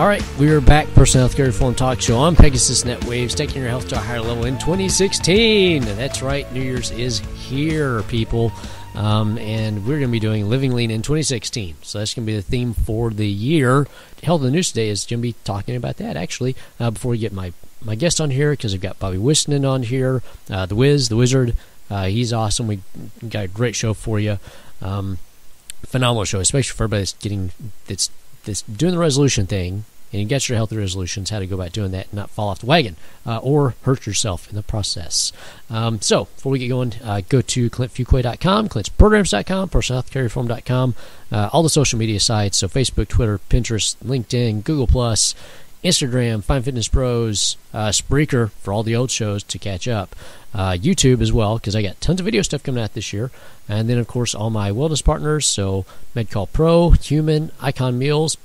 right, we're back. Personal Healthcare Reform Talk Show on Pegasus NetWaves, taking your health to a higher level in 2016. That's right, New Year's is here, people. And we're going to be doing Living Lean in 2016. So that's going to be the theme for the year. Health of the News today is going to be talking about that, actually. Before we get my guest on here, because I've got Bobby Whisnand on here, the Wizard. He's awesome. We got a great show for you. Phenomenal show, especially for everybody that's doing the resolution thing, and you get your healthy resolutions, how to go about doing that and not fall off the wagon or hurt yourself in the process. So before we get going, go to clintfuquay.com, clintsprograms.com, personalhealthcarereform.com, all the social media sites, so Facebook, Twitter, Pinterest, LinkedIn, Google+, Instagram, Fine Fitness Pros, Spreaker for all the old shows to catch up, YouTube as well, because I got tons of video stuff coming out this year, and then, of course, all my wellness partners, so MedCall Pro, Human, Icon Meals,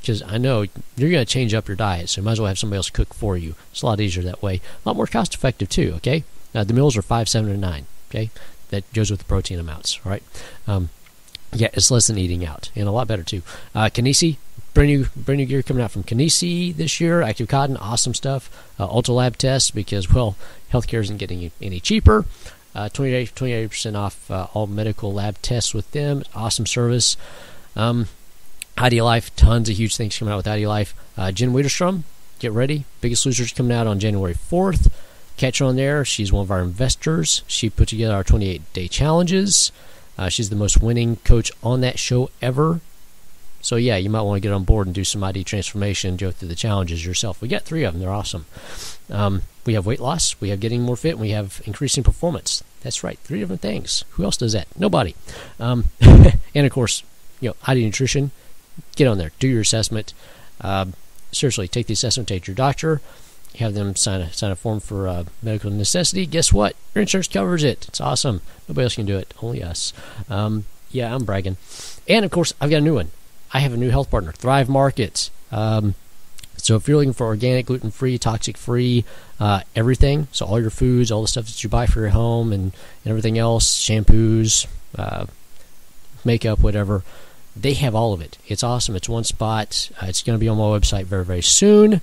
because I know you're going to change up your diet, so you might as well have somebody else cook for you. It's a lot easier that way. A lot more cost-effective, too, okay? The meals are $5, $7, and $9, okay? That goes with the protein amounts, all right? Yeah, it's less than eating out, and a lot better, too. Kinesi, brand new gear coming out from Kinesi this year. Active Cotton, awesome stuff. Ultra Lab tests, because, well, healthcare isn't getting any cheaper. 28% off all medical lab tests with them. Awesome service. Ideal Life, tons of huge things coming out with Ideal Life. Jen Widerstrom, get ready. Biggest Losers coming out on January 4th. Catch her on there. She's one of our investors. She put together our 28-day challenges. She's the most winning coach on that show ever. So, yeah, you might want to get on board and do some ID transformation and go through the challenges yourself. We got 3 of them. They're awesome. We have weight loss. We have getting more fit. And we have increasing performance. That's right. 3 different things. Who else does that? Nobody. And, of course, ID Nutrition. Get on there. Do your assessment. Seriously, take the assessment. Take your doctor. Have them sign a form for medical necessity. Guess what? Your insurance covers it. It's awesome. Nobody else can do it. Only us. Yeah, I'm bragging. And, of course, I've got a new one. I have a new health partner, Thrive Market. So if you're looking for organic, gluten-free, toxic-free, everything, so all your foods, all the stuff that you buy for your home and everything else, shampoos, makeup, whatever, they have all of it. It's awesome. It's one spot. It's going to be on my website very, very soon.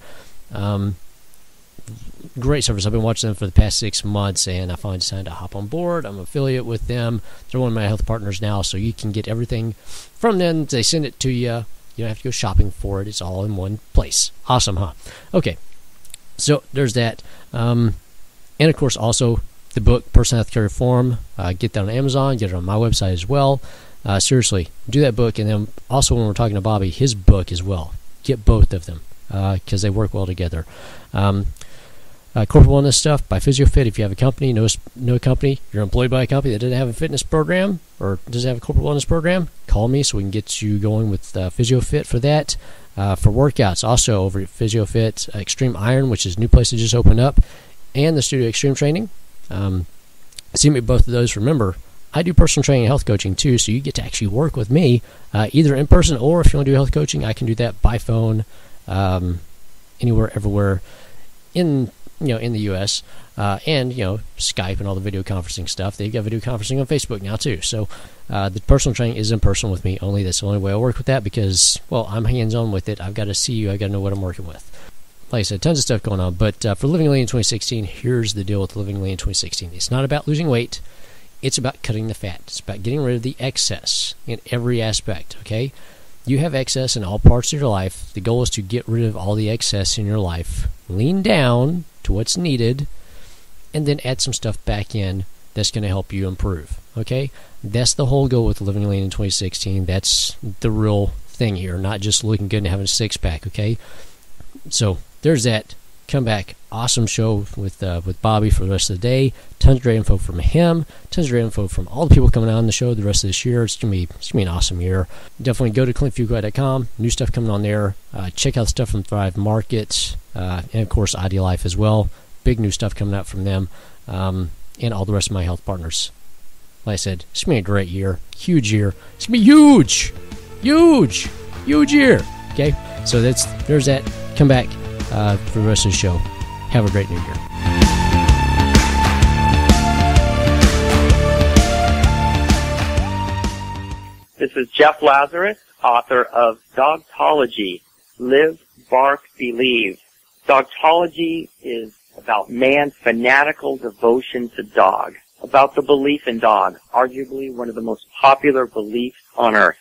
Great service. I've been watching them for the past 6 months, and I finally decided to hop on board. I'm an affiliate with them. They're one of my health partners now, so you can get everything from them. They send it to you. You don't have to go shopping for it. It's all in one place. Awesome, huh? Okay, so there's that. And, of course, also the book, Personal Healthcare Reform. Get that on Amazon. Get it on my website as well. Seriously, do that book. And then also when we're talking to Bobby, his book as well. Get both of them because they work well together. Corporate wellness stuff by PhysioFit. If you have a company, no company, you're employed by a company that doesn't have a fitness program or doesn't have a corporate wellness program, call me so we can get you going with PhysioFit for that. For workouts, also over at PhysioFit, Extreme Iron, which is a new place that just opened up, and the Studio Extreme Training. See me at both of those. Remember, I do personal training and health coaching too, so you get to actually work with me either in person or if you want to do health coaching, I can do that by phone, anywhere, everywhere in the U.S. And Skype and all the video conferencing stuff. They've got video conferencing on Facebook now too. So the personal training is in person with me only. That's the only way I work with that because, well, I'm hands-on with it. I've got to see you. I've got to know what I'm working with. Like I said, tons of stuff going on. But for Living Lean in 2016, here's the deal with Living Lean in 2016. It's not about losing weight. It's about cutting the fat. It's about getting rid of the excess in every aspect, okay? You have excess in all parts of your life. The goal is to get rid of all the excess in your life. Lean down to what's needed, and then add some stuff back in that's going to help you improve, okay? That's the whole goal with Living Lean in 2016. That's the real thing here, not just looking good and having a six-pack, okay? So there's that. Come back. Awesome show with Bobby for the rest of the day. Tons of great info from him. Tons of great info from all the people coming on the show the rest of this year. It's gonna be an awesome year. Definitely go to clintfuquay.com. New stuff coming on there. Check out the stuff from Thrive Market and of course Ideal Life as well. Big new stuff coming out from them and all the rest of my health partners. Like I said, it's gonna be a great year. Huge year. It's gonna be huge year. Okay, so there's that. Come back. For the rest of the show. Have a great new year. This is Jeff Lazarus, author of Dogtology, Live Bark Believe. Dogtology is about man's fanatical devotion to dog, about the belief in dog, arguably one of the most popular beliefs on earth.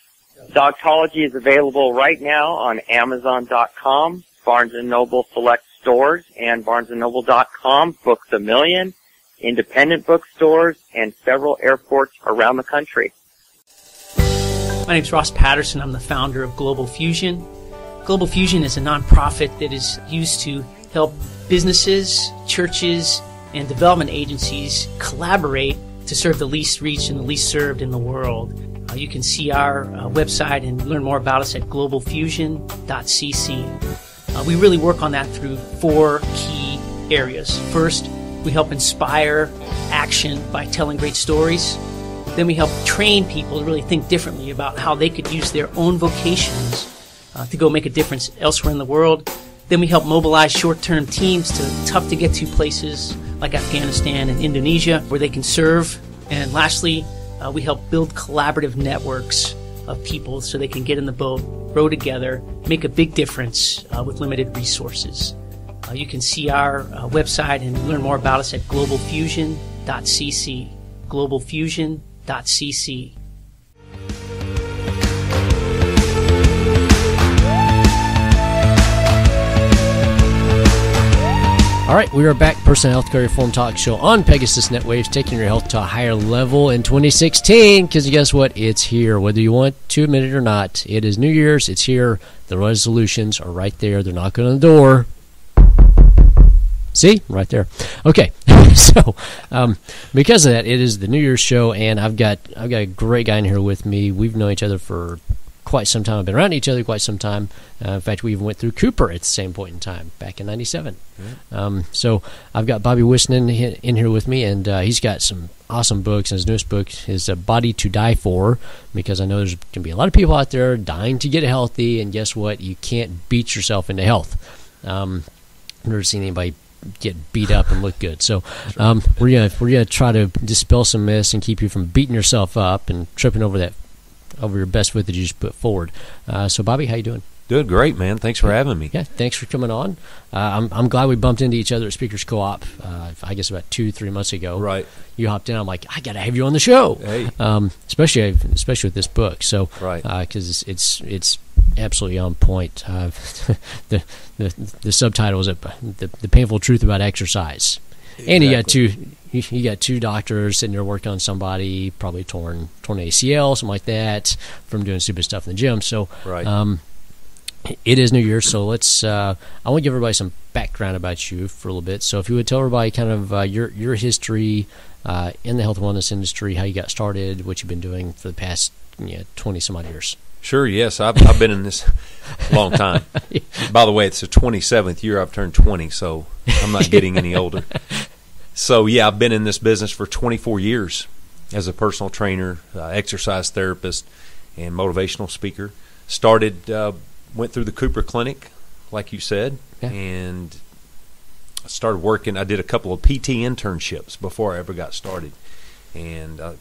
Dogtology is available right now on Amazon.com, Barnes & Noble Select Stores, and BarnesandNoble.com, Books A Million, independent bookstores, and several airports around the country. My name is Ross Patterson. I'm the founder of Global Fusion. Global Fusion is a nonprofit that is used to help businesses, churches, and development agencies collaborate to serve the least reached and the least served in the world. You can see our website and learn more about us at globalfusion.cc. We really work on that through 4 key areas. First, we help inspire action by telling great stories. Then we help train people to really think differently about how they could use their own vocations to go make a difference elsewhere in the world. Then we help mobilize short-term teams to tough-to-get-to places like Afghanistan and Indonesia where they can serve. And lastly, we help build collaborative networks of people so they can get in the boat, row together, make a big difference with limited resources. You can see our website and learn more about us at globalfusion.cc. globalfusion.cc. All right, we are back. Personal Healthcare Reform Talk Show on Pegasus NetWaves, taking your health to a higher level in 2016. Because guess what? It's here. Whether you want to admit it or not, it is New Year's. It's here. The resolutions are right there. They're knocking on the door. See? Right there. Okay. So, because of that, it is the New Year's show, and I've got a great guy in here with me. We've known each other for quite some time. I've been around each other quite some time. In fact, we even went through Cooper at the same point in time, back in 97. Mm-hmm. So I've got Bobby Whisnand in here with me, and he's got some awesome books. And his newest book is A Body to Die For, because I know there's going to be a lot of people out there dying to get healthy, and guess what? You can't beat yourself into health. I've never seen anybody get beat up and look good. So we're gonna try to dispel some myths and keep you from beating yourself up and tripping over your best foot that you just put forward. So Bobby, how you doing? Doing great, man. Thanks for having me. Yeah, thanks for coming on. I'm glad we bumped into each other at Speakers Co-op. I guess about 2-3 months ago. Right. You hopped in. I'm like, I got to have you on the show. Hey. Especially with this book. So right. Because it's absolutely on point. The subtitle is the painful truth about exercise. Exactly. And you got two doctors sitting there working on somebody probably torn ACL, something like that, from doing stupid stuff in the gym. So right. It is New Year's, so let's. I want to give everybody some background about you for a little bit. So if you would tell everybody kind of your history in the health and wellness industry, how you got started, what you've been doing for the past 20 some odd years. Sure, yes. I've been in this a long time. By the way, it's the 27th year I've turned 20, so I'm not getting any older. So, yeah, I've been in this business for 24 years as a personal trainer, exercise therapist, and motivational speaker. Went through the Cooper Clinic, like you said, and started working. I did a couple of PT internships before I ever got started. And I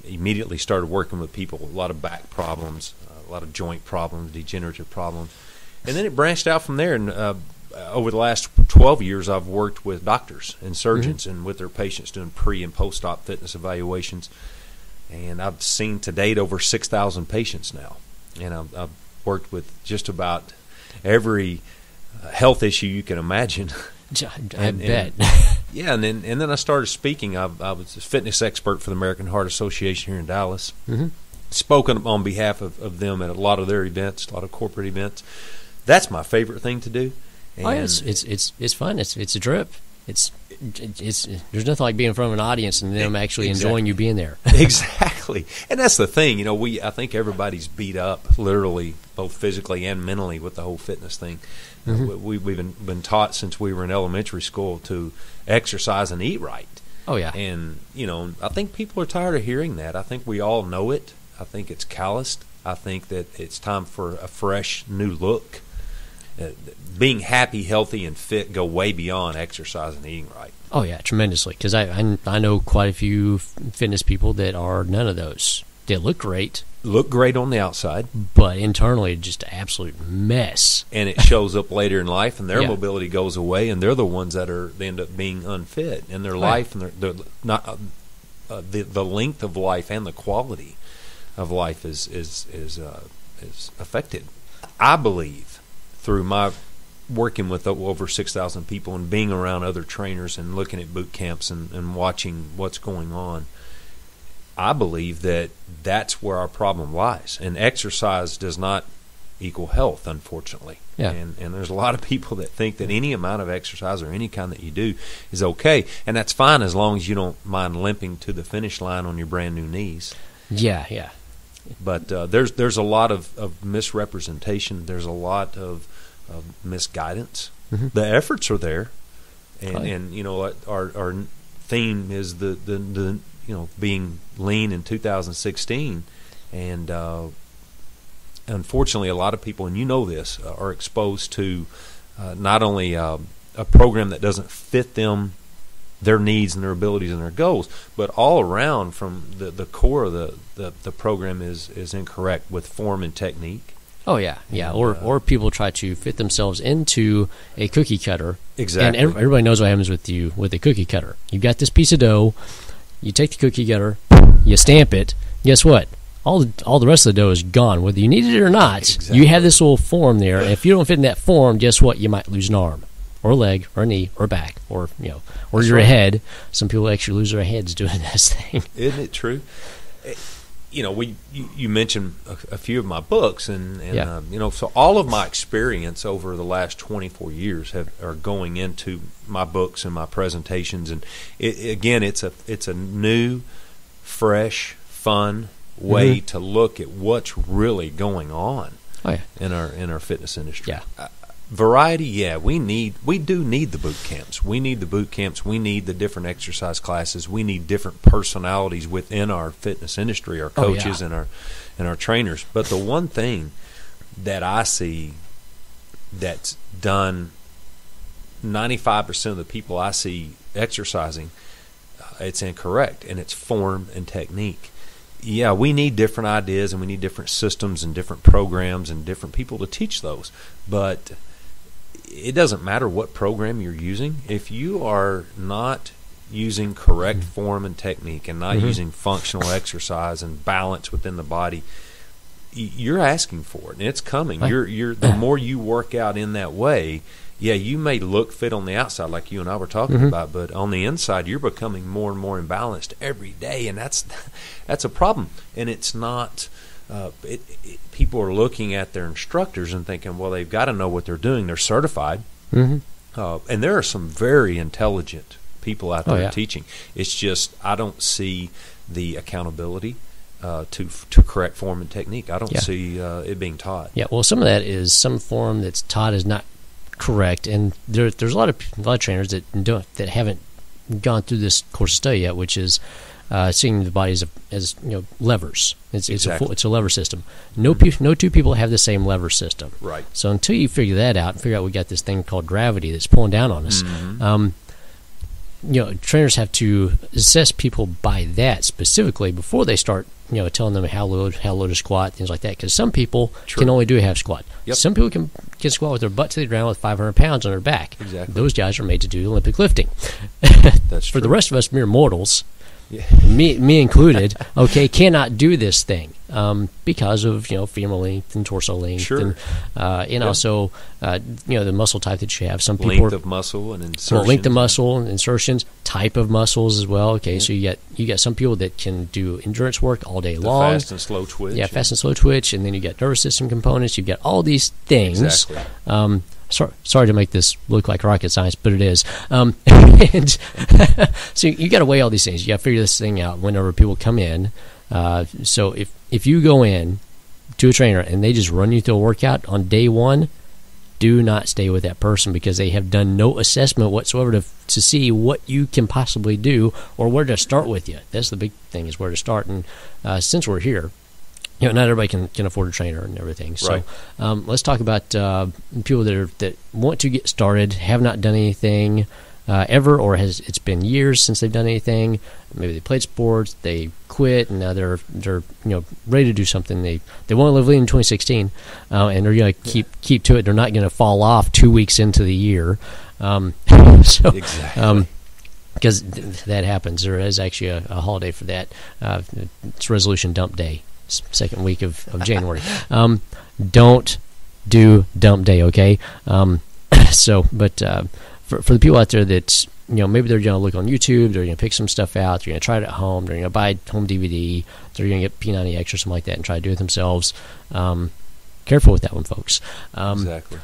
immediately started working with people with a lot of back problems, a lot of joint problems, degenerative problems. And then it branched out from there. And over the last 12 years, I've worked with doctors and surgeons and with their patients doing pre- and post-op fitness evaluations. And I've seen to date over 6,000 patients now. And I've worked with just about every health issue you can imagine. I bet. Yeah, and then I started speaking. I was a fitness expert for the American Heart Association here in Dallas. Mm-hmm. Spoken on behalf of them at a lot of their events, a lot of corporate events. That's my favorite thing to do. And it's fun. It's a trip. It's there's nothing like being in front of an audience and them actually enjoying you being there. Exactly, and that's the thing. I think everybody's beat up, literally, both physically and mentally, with the whole fitness thing. Mm-hmm. We've been taught since we were in elementary school to exercise and eat right. Oh yeah, and I think people are tired of hearing that. I think we all know it. I think it's calloused. I think that it's time for a fresh new look. Being happy, healthy, and fit go way beyond exercise and eating right. Oh yeah, tremendously. Because I know quite a few fitness people that are none of those They look great. Look great on the outside, but internally just an absolute mess. And it shows up later in life, and their Yeah. mobility goes away, and they're the ones that they end up being unfit, and their life and their not the length of life and the quality of life is affected. I believe through my working with over 6,000 people and being around other trainers and looking at boot camps and watching what's going on, I believe that that's where our problem lies. And exercise does not equal health, unfortunately. Yeah. And there's a lot of people that think that any amount of exercise or any kind that you do is okay. And that's fine as long as you don't mind limping to the finish line on your brand new knees. Yeah, yeah. But there's a lot of misrepresentation. There's a lot of misguidance. Mm-hmm. The efforts are there. And you know, our theme is the being lean in 2016, and unfortunately, a lot of people, and you know this, are exposed to not only a program that doesn't fit them, their needs and their abilities and their goals, but all around from the core of the program is incorrect with form and technique. Oh yeah, yeah. Or people try to fit themselves into a cookie cutter. Exactly. And everybody knows what happens with you with a cookie cutter. You've got this piece of dough. You take the cookie cutter, you stamp it. Guess what? All the rest of the dough is gone, whether you need it or not. Exactly. You have this little form there, and if you don't fit in that form, guess what? You might lose an arm, or a leg, or a knee, or back, or or your head. Some people actually lose their heads doing this thing. Isn't it true? You mentioned a few of my books, and so all of my experience over the last 24 years are going into my books and my presentations, and it's a new, fresh, fun way to look at what's really going on in our fitness industry. Yeah. Variety, we do need the boot camps. We need the boot camps. We need the different exercise classes. We need different personalities within our fitness industry, our coaches and our trainers. But the one thing that I see that's done 95% of the people I see exercising, it's incorrect, and it's form and technique. Yeah, we need different ideas, and we need different systems and different programs and different people to teach those. But it doesn't matter what program you're using. If you are not using correct form and technique and not using functional exercise and balance within the body, you're asking for it, and it's coming. You're the more you work out in that way, you may look fit on the outside like you and I were talking about, but on the inside you're becoming more and more imbalanced every day, and that's a problem. And it's not people are looking at their instructors and thinking, well, they've got to know what they're doing. They're certified. And there are some very intelligent people out there teaching. It's just I don't see the accountability to correct form and technique. I don't see it being taught. Yeah, well, some of that is some form that's taught is not correct, and there's a lot of trainers that haven't gone through this course of study yet, which is seeing the body as levers. It's a lever system. No two people have the same lever system. Right. So until you figure that out and figure out we got this thing called gravity that's pulling down on us, trainers have to assess people by that specifically before they start telling them how low to squat, things like that. Because some people can only do a half squat. Yep. Some people can squat with their butt to the ground with 500 pounds on their back. Exactly. Those guys are made to do Olympic lifting. That's true. For the rest of us mere mortals, me included, cannot do this thing because of femur length and torso length, and also the muscle type that you have. Some people length of muscle and insertions. Length of muscle and insertions, type of muscles as well. Okay, so you got some people that can do endurance work all day long. Fast and slow twitch. Yeah, fast and slow twitch, and then you got nervous system components. You've got all these things. Exactly. Sorry to make this look like rocket science, but it is. And so you got to weigh all these things. You got to figure this thing out whenever people come in. So if you go in to a trainer and they just run you through a workout on day one, do not stay with that person because they have done no assessment whatsoever to see what you can possibly do or where to start with you. That's the big thing, is where to start. And since we're here, not everybody can afford a trainer and everything. So let's talk about people that want to get started, have not done anything, ever, or it's been years since they've done anything. Maybe they played sports, they quit, and now they're ready to do something. They want to live lean in 2016, and they're going to keep to it. They're not going to fall off 2 weeks into the year. Exactly. Because that happens. There is actually a holiday for that. It's Resolution Dump Day, second week of January. Don't do Dump Day, okay? For the people out there that, maybe they're going to look on YouTube, they're going to pick some stuff out, they're going to try it at home, they're going to buy home DVD, they're going to get P90X or something like that and try to do it themselves. Careful with that one, folks. Exactly.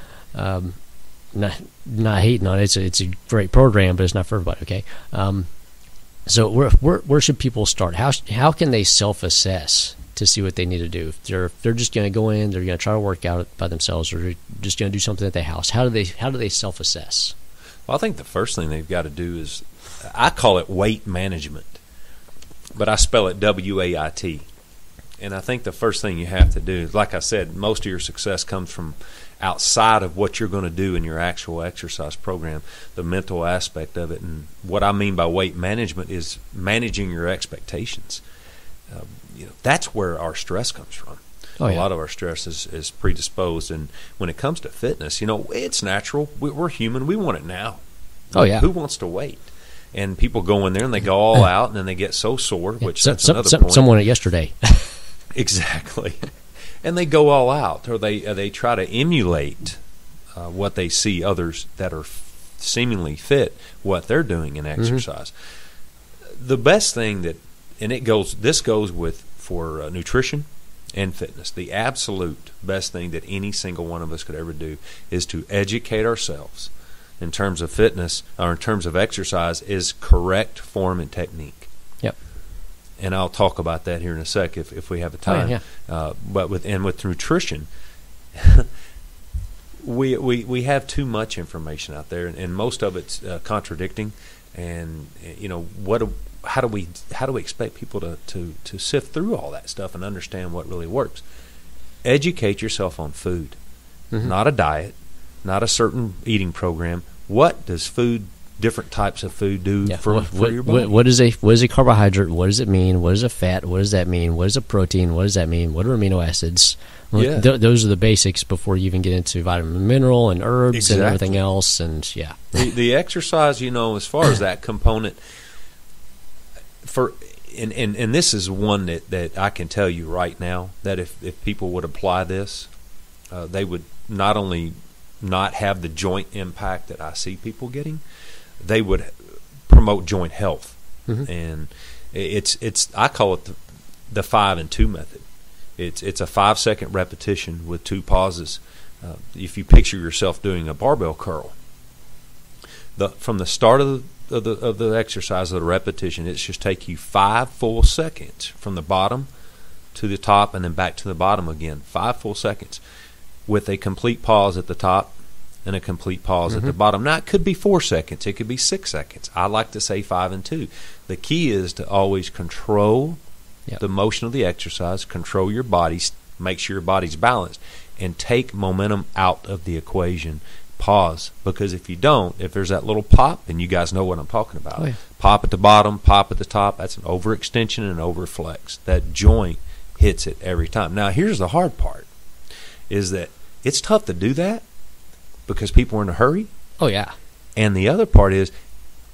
Not hating on it. It's a great program, but it's not for everybody. Okay. So where should people start? How can they self-assess to see what they need to do? If they're just going to go in, they're going to try to work out by themselves, or they're just going to do something at their house. How do they self-assess? Well, I think the first thing they've got to do is, I call it weight management, but I spell it WAIT. And I think the first thing you have to do, like I said, most of your success comes from outside of what you're going to do in your actual exercise program, the mental aspect of it. And what I mean by weight management is managing your expectations. That's where our stress comes from. Oh, yeah. A lot of our stress is predisposed. And when it comes to fitness, it's natural. We're human. We want it now. Oh, yeah. Who wants to wait? And people go in there and they go all out, and then they get so sore, which that's another point. Someone yesterday. Exactly. And they go all out, or they try to emulate what they see others that are seemingly fit, what they're doing in exercise. Mm-hmm. The best thing this goes for nutrition and fitness. The absolute best thing that any single one of us could ever do is to educate ourselves in terms of fitness, or in terms of exercise, is correct form and technique. Yep. And I'll talk about that here in a sec if we have a time. Oh, yeah. But with nutrition, we have too much information out there, and most of it's contradicting. And how do we expect people to sift through all that stuff and understand what really works? Educate yourself on food, not a diet, not a certain eating program. What does different types of food do for your body? What is a carbohydrate? What does it mean? What is a fat? What does that mean? What is a protein? What does that mean? What are amino acids? Yeah. Those are the basics before you even get into vitamin and mineral and herbs. Exactly. And everything else. And the exercise, as far as that component, and this is one that I can tell you right now, that if people would apply this, they would not only not have the joint impact that I see people getting, they would promote joint health. Mm-hmm. And it's I call it the 5 and 2 method. It's a 5-second repetition with 2 pauses. If you picture yourself doing a barbell curl, from the start of the exercise, of the repetition, it's just take you 5 full seconds from the bottom to the top and then back to the bottom again. 5 full seconds with a complete pause at the top and a complete pause at the bottom. Now, it could be 4 seconds. It could be 6 seconds. I like to say 5 and 2. The key is to always control the motion of the exercise, control your body, make sure your body's balanced, and take momentum out of the equation. Pause, because if you don't, if there's that little pop, and you guys know what I'm talking about, pop at the bottom, pop at the top, that's an overextension and an overflex. That joint hits it every time. Now, here's the hard part, is that it's tough to do that because people are in a hurry. Oh, yeah. And the other part is,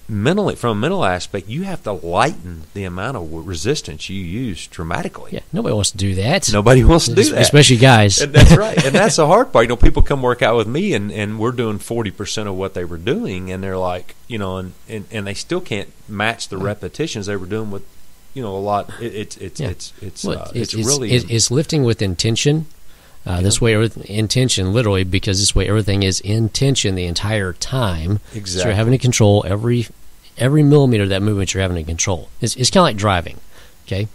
from a mental aspect, you have to lighten the amount of resistance you use dramatically. Yeah, nobody wants to do that. Nobody wants to do that. Especially guys. And that's right. And that's the hard part. People come work out with me, and we're doing 40% of what they were doing, and they're like, and they still can't match the repetitions they were doing with, a lot. It's really... It's lifting with intention. This way, intention, literally, because this way everything is in tension the entire time. Exactly. So you're having to control every millimeter of that movement. You're having to control. It's kind of like driving. Okay,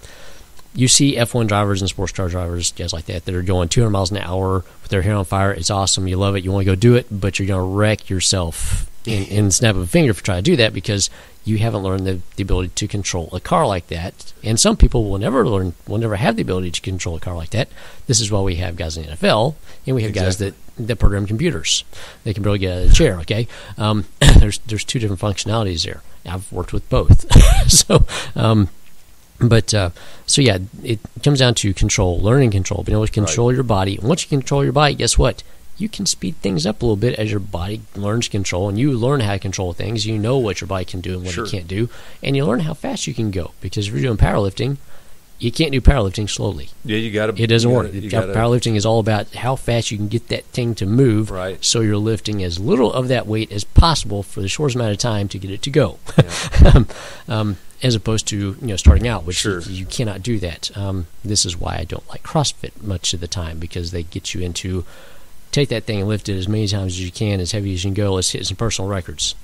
you see F1 drivers and sports car drivers, guys like that are going 200 miles an hour with their hair on fire. It's awesome. You love it. You want to go do it, but you're going to wreck yourself in the snap of a finger if you try to do that, because you haven't learned the ability to control a car like that. And some people will never have the ability to control a car like that. This is why we have guys in the NFL, and we have guys that program computers. They can barely get out of the chair, okay? There's two different functionalities there. I've worked with both. So yeah, it comes down to control, learning control, being able to control your body. And once you control your body, guess what? You can speed things up a little bit as your body learns control, and you learn how to control things. You know what your body can do and what it can't do, and you learn how fast you can go. Because if you're doing powerlifting, you can't do powerlifting slowly. Yeah, you got to. It doesn't work. Powerlifting is all about how fast you can get that thing to move. Right. So you're lifting as little of that weight as possible for the shortest amount of time to get it to go. Yeah. As opposed to starting out, which you cannot do that. This is why I don't like CrossFit much of the time, because they get you into take that thing and lift it as many times as you can, as heavy as you can go. Let's hit some personal records.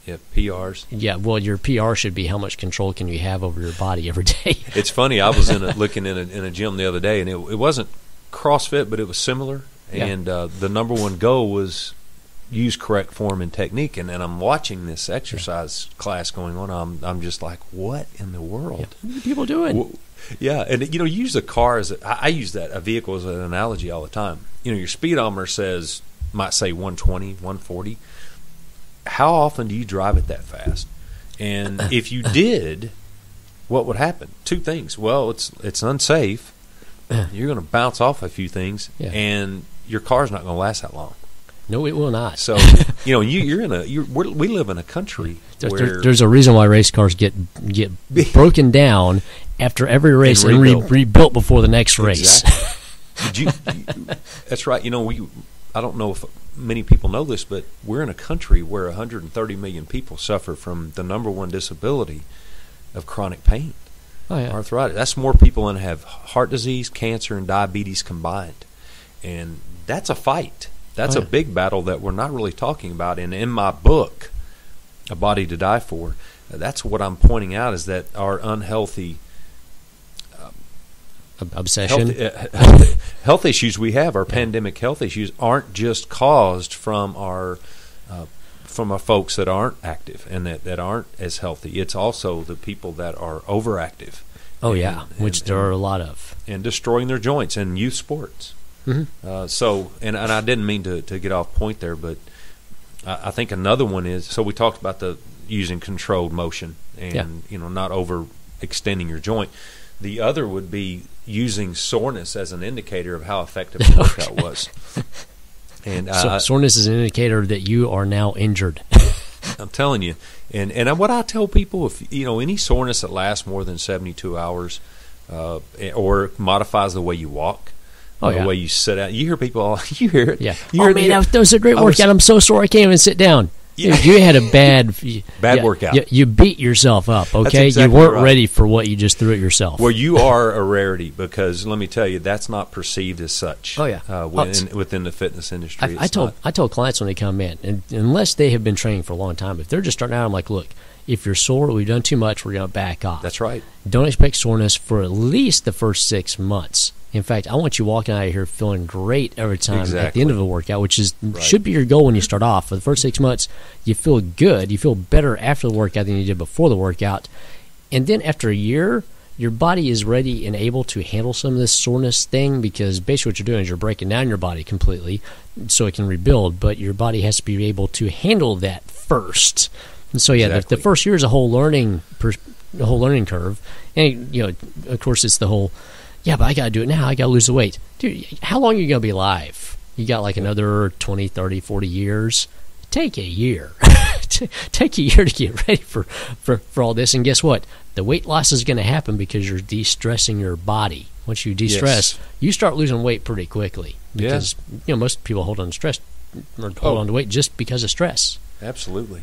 Yeah, PRs. Yeah, well, your PR should be how much control can you have over your body every day. It's funny. I was looking in a gym the other day, and it wasn't CrossFit, but it was similar. Yeah. And the number one goal was use correct form and technique. And I'm watching this exercise class going on. I'm just like, what in the world? Yeah. What are people doing? Yeah, and use a car as I use a vehicle as an analogy all the time. Your speedometer might say 120, 140. How often do you drive it that fast? And if you did, what would happen? Two things. Well, it's unsafe. You're going to bounce off a few things, and your car's not going to last that long. No, it will not. So we live in a country where there's a reason why race cars get broken down after every race and rebuilt before the next race. That's right. I don't know if many people know this, but we're in a country where 130 million people suffer from the number one disability of chronic pain, arthritis. That's more people than have heart disease, cancer, and diabetes combined. And that's a fight. That's a big battle that we're not really talking about. And in my book, A Body to Die For, that's what I'm pointing out, is that our unhealthy obsession, health issues we have, our pandemic health issues, aren't just caused from our folks that aren't active and that aren't as healthy. It's also the people that are overactive. Which there are a lot of, and destroying their joints in youth sports. Mm-hmm. And I didn't mean to get off point there, but I think another one is, so we talked about the using controlled motion and not overextending your joint. The other would be using soreness as an indicator of how effective the workout was. And soreness is an indicator that you are now injured. I'm telling you. And what I tell people, if any soreness that lasts more than 72 hours, or modifies the way you walk, the way you sit out. You hear people, you hear it. Yeah. That was a great workout. I'm so sore I can't even sit down. Yeah. You had a bad workout. You beat yourself up, okay? Exactly, you weren't ready for what you just threw at yourself. Well, you are a rarity, because let me tell you, that's not perceived as such. Within the fitness industry. I told clients when they come in, and unless they have been training for a long time, if they're just starting out, I'm like, look, if you're sore, we've done too much, we're going to back off. That's right. Don't expect soreness for at least the first 6 months. In fact, I want you walking out of here feeling great every time at the end of a workout, which should be your goal when you start off. For the first 6 months, you feel good. You feel better after the workout than you did before the workout. And then after a year, your body is ready and able to handle some of this soreness thing, because basically what you're doing is you're breaking down your body completely so it can rebuild, but your body has to be able to handle that first. And so, the first year is a whole learning curve. And, of course, it's the whole, but I got to do it now. I got to lose the weight. Dude, how long are you going to be alive? You got like another 20, 30, 40 years. Take a year. Take a year to get ready for all this. And guess what? The weight loss is going to happen because you're de-stressing your body. Once you de-stress, you start losing weight pretty quickly. Because most people hold on to weight just because of stress. Absolutely.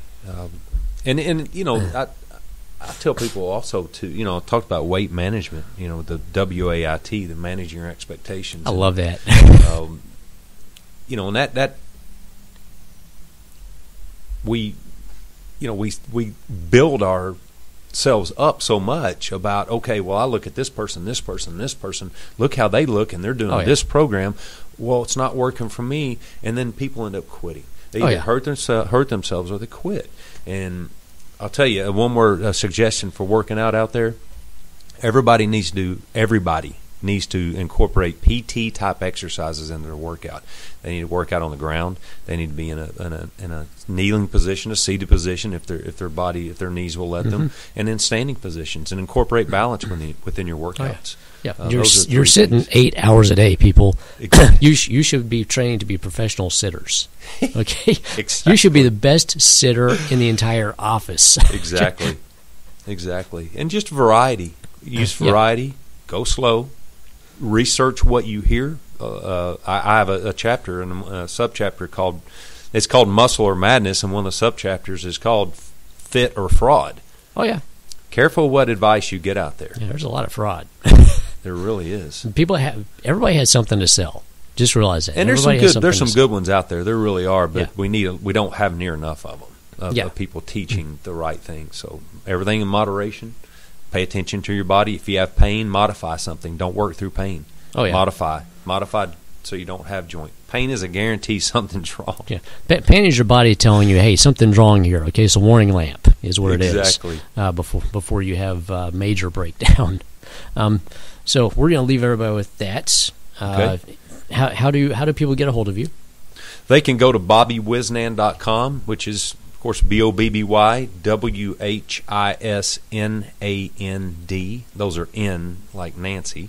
I tell people also to, talk about weight management, the WAIT, the managing your expectations. I love that. And that we build ourselves up so much about, okay, well, I look at this person, look how they look, and they're doing this program. Well, it's not working for me, and then people end up quitting. They either hurt themselves or they quit. And I'll tell you, one more suggestion for working out there. Everybody needs to incorporate PT type exercises into their workout. They need to work out on the ground. They need to be in a kneeling position, a seated position if their knees will let them, and in standing positions, and incorporate balance within your workouts. You're sitting 8 hours a day, people. Exactly. You should be training to be professional sitters. Okay, Exactly. You should be the best sitter in the entire office. Exactly, and just variety. Use variety. Go slow. Research what you hear. I have a chapter and a subchapter called Muscle or Madness, and one of the subchapters is called Fit or Fraud. Oh yeah. Careful what advice you get out there. Yeah, there's a lot of fraud. There really is. Everybody has something to sell. Just realize that. And there's some good ones out there. There really are, but we don't have near enough of them of people teaching the right thing. So everything in moderation. Pay attention to your body. If you have pain, modify something. Don't work through pain. Oh yeah. Modify so you don't have joint pain. Is a guarantee something's wrong. Yeah, pain is your body telling you, hey, something's wrong here. Okay, it's a warning lamp is what it is. Exactly. Before you have major breakdown. So we're going to leave everybody with that. Okay. How do people get a hold of you? They can go to BobbyWhisnand.com, which is, of course, BobbyWhisnand. Those are N like Nancy.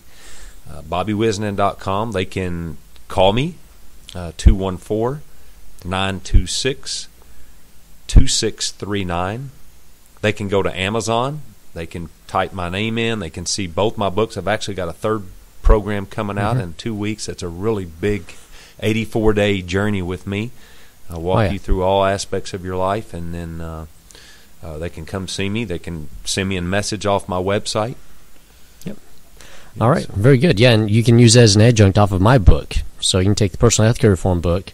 BobbyWhisnand.com. They can call me, 214-926-2639. They can go to Amazon. They can type my name in. They can see both my books. I've actually got a third program coming out in 2 weeks. It's a really big 84-day journey with me. I'll walk you through all aspects of your life, and then they can come see me. They can send me a message off my website. Yep. All right. Very good. Yeah, and you can use that as an adjunct off of my book. So you can take the Personal Healthcare Reform book,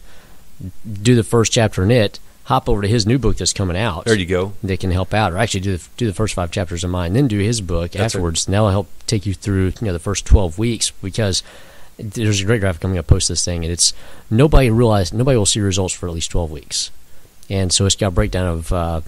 do the first chapter in it, hop over to his new book that's coming out. There you go. They can help out, or actually do the first 5 chapters of mine, then do his book afterwards. And that'll help take you through the first 12 weeks, because there's a great graphic I'm going to post this thing, and it's nobody will see results for at least 12 weeks, and so it's got a breakdown of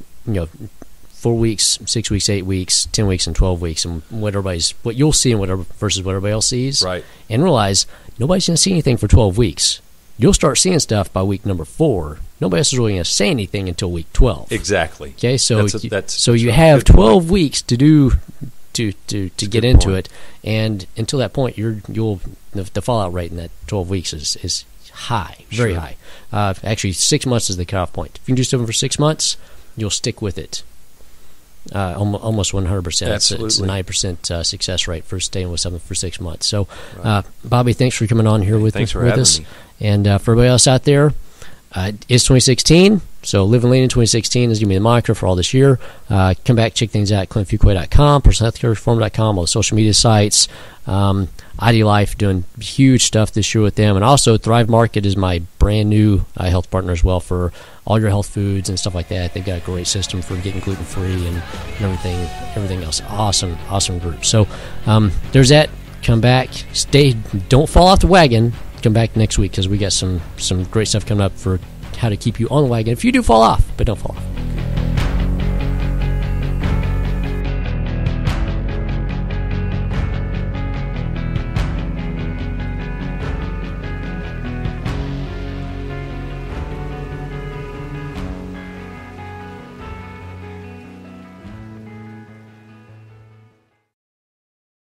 4 weeks, 6 weeks, 8 weeks, 10 weeks, and 12 weeks, and what you'll see and versus what everybody else sees. Right. And realize nobody's going to see anything for 12 weeks. You'll start seeing stuff by week number 4. Nobody else is really going to say anything until week 12. Exactly. Okay, so that's you have 12 weeks to do to get into it, and until that point, the fallout rate in that 12 weeks is high, very high. Actually, 6 months is the cutoff point. If you can do something for 6 months, you'll stick with it. Almost 100%. Absolutely. It's a 9% success rate for staying with something for 6 months. So, Bobby, thanks for coming on here with us. Me. And for everybody else out there, it's 2016, so Live and Lean in 2016 is going to be the moniker for all this year. Come back, check things out at ClintFuquay.com, PersonalHealthCareReform.com, all the social media sites. ID Life doing huge stuff this year with them. And also, Thrive Market is my brand new health partner as well for all your health foods and stuff like that. They've got a great system for getting gluten-free and everything else. Awesome group. So there's that. Come back. Don't fall off the wagon. Come back next week, because we got some great stuff coming up for how to keep you on the wagon if you do fall off, but don't fall off.